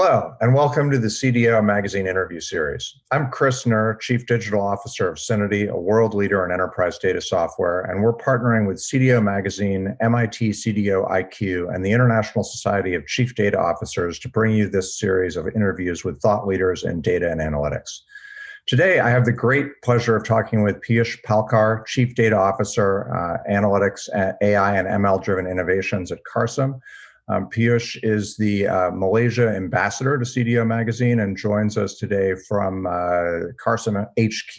Hello, and welcome to the CDO Magazine interview series. I'm Chris Knerr, Chief Digital Officer of Synitin, a world leader in enterprise data software, and we're partnering with CDO Magazine, MIT CDO IQ, and the International Society of Chief Data Officers to bring you this series of interviews with thought leaders in data and analytics. Today, I have the great pleasure of talking with Piyush Palkar, Chief Data Officer, Analytics, AI, and ML-driven innovations at Carsome. Piyush is the Malaysia ambassador to CDO Magazine and joins us today from Carsome HQ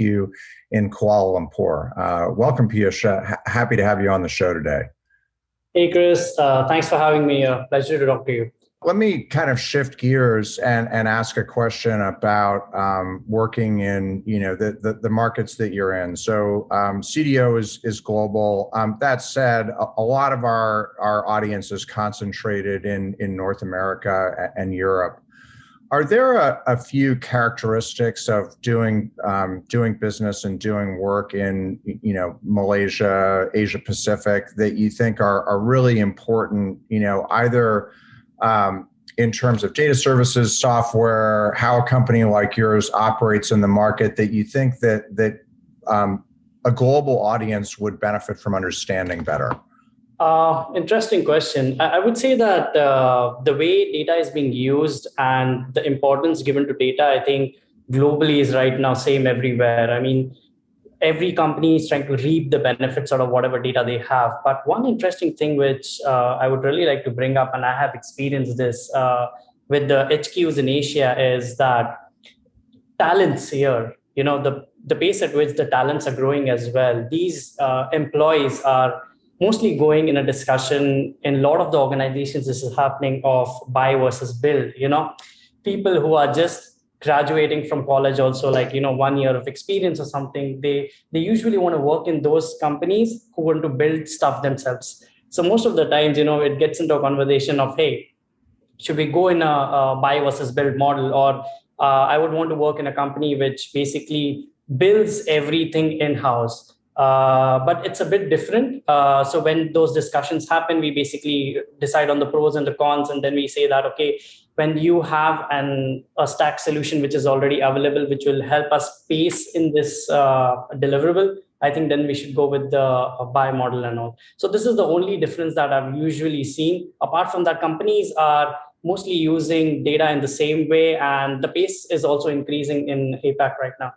in Kuala Lumpur. Welcome, Piyush. Happy to have you on the show today. Hey, Chris. Thanks for having me. Pleasure to talk to you. Let me kind of shift gears and ask a question about working in the markets that you're in. So CDO is global. That said, a lot of our audience is concentrated in North America and Europe. Are there a few characteristics of doing business and doing work in Malaysia, Asia Pacific that you think are really important? Either in terms of data services, software, how a company like yours operates in the market that you think that a global audience would benefit from understanding better? Interesting question. I would say that the way data is being used and the importance given to data, I think globally is right now same everywhere. I mean, every company is trying to reap the benefits out of whatever data they have. But one interesting thing which I would really like to bring up, and I have experienced this with the HQs in Asia, is that talents here, the pace at which the talents are growing as well. These employees are mostly going in a discussion in a lot of the organizations. This is happening of buy versus build. People who are just graduating from college, also 1 year of experience or something, they usually want to work in those companies who want to build stuff themselves. So most of the times, it gets into a conversation of, hey, should we go in a buy versus build model, or I would want to work in a company which basically builds everything in-house. But it's a bit different. So when those discussions happen, we basically decide on the pros and the cons, and then we say that, okay, when you have a stack solution which is already available, which will help us pace in this deliverable, I think then we should go with the buy model and all. So this is the only difference that I've usually seen. Apart from that, companies are mostly using data in the same way, and the pace is also increasing in APAC right now.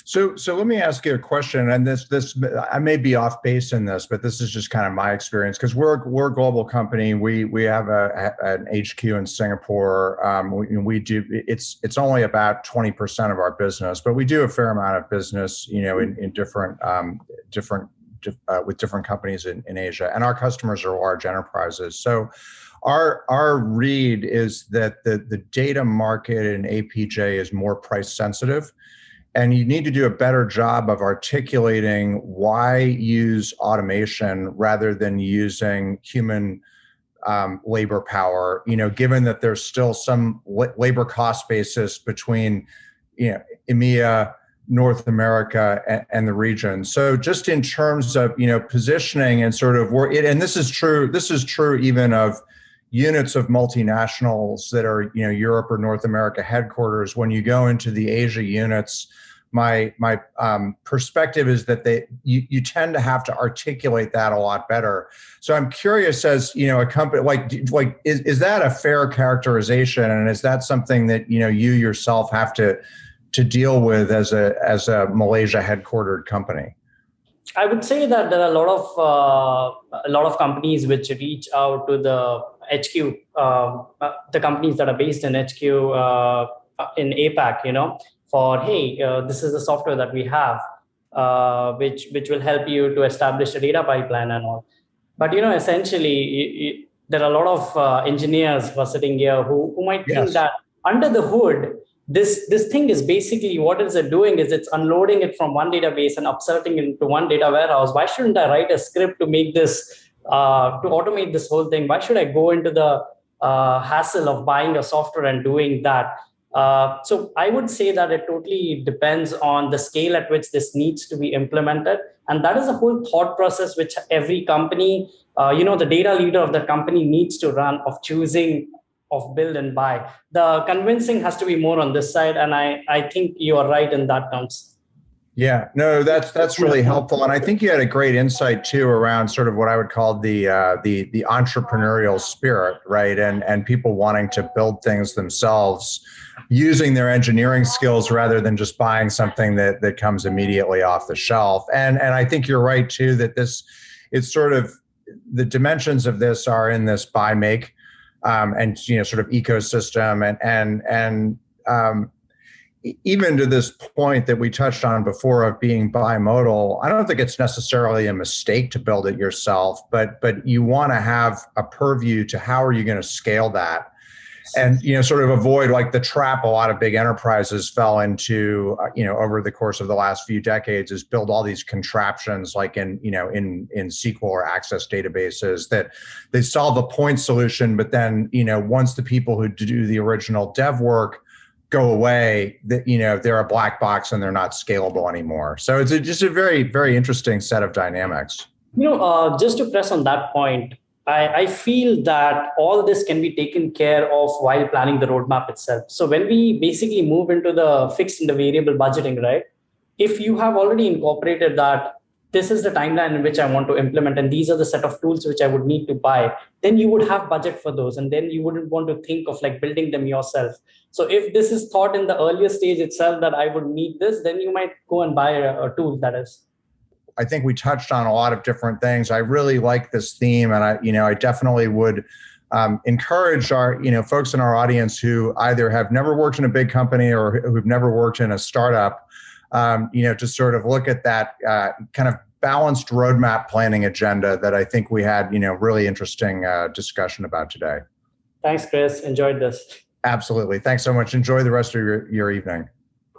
So let me ask you a question, and this I may be off base in this, but this is just kind of my experience because we're a global company. We have an HQ in Singapore. We do it's only about 20% of our business, but we do a fair amount of business, in different with different companies in Asia, and our customers are large enterprises. So our read is that the data market in APJ is more price sensitive. And you need to do a better job of articulating why use automation rather than using human labor power, given that there's still some labor cost basis between, EMEA, North America, and the region. So just in terms of, positioning and sort of work, and this is true even of units of multinationals that are, Europe or North America headquarters. When you go into the Asia units, my perspective is that you tend to have to articulate that a lot better. So I'm curious, as a company is that a fair characterization, and is that something that you yourself have to deal with as a Malaysia headquartered company? I would say that there are a lot of companies which reach out to the HQ, the companies that are based in HQ in APAC, for, hey, this is the software that we have, which will help you to establish a data pipeline and all. But, essentially, there are a lot of engineers who are sitting here who might think that under the hood, this thing is basically, what is it doing is it's unloading it from one database and upserting it into one data warehouse. Why shouldn't I write a script to make this, to automate this whole thing? Why should I go into the hassle of buying a software and doing that? So I would say that it totally depends on the scale at which this needs to be implemented. And that is a whole thought process which every company, the data leader of the company needs to run, of choosing of build and buy. The convincing has to be more on this side, and I think you are right in that terms. Yeah, no, that's really helpful, and I think you had a great insight too around sort of what I would call the entrepreneurial spirit, right? And people wanting to build things themselves, using their engineering skills rather than just buying something that comes immediately off the shelf. And I think you're right too that it's sort of the dimensions of this are in this buy make, and sort of ecosystem and even to this point that we touched on before of being bimodal, I don't think it's necessarily a mistake to build it yourself, but you want to have a purview to how are you going to scale that, and sort of avoid like the trap a lot of big enterprises fell into over the course of the last few decades, is build all these contraptions like in SQL or Access databases that they solve a point solution, but then once the people who do the original dev work go away, that they're a black box and they're not scalable anymore. So it's just a very, very interesting set of dynamics. Just to press on that point, I feel that all this can be taken care of while planning the roadmap itself. So when we basically move into the fixed and the variable budgeting, right? If you have already incorporated that this is the timeline in which I want to implement, and these are the set of tools which I would need to buy, then you would have budget for those. And then you wouldn't want to think of like building them yourself. So if this is thought in the earlier stage itself that I would need this, then you might go and buy a tool that is. I think we touched on a lot of different things. I really like this theme, and I definitely would encourage our folks in our audience who either have never worked in a big company or who've never worked in a startup, to sort of look at that kind of balanced roadmap planning agenda that I think we had really interesting discussion about today. Thanks, Chris. Enjoyed this. Absolutely. Thanks so much. Enjoy the rest of your evening.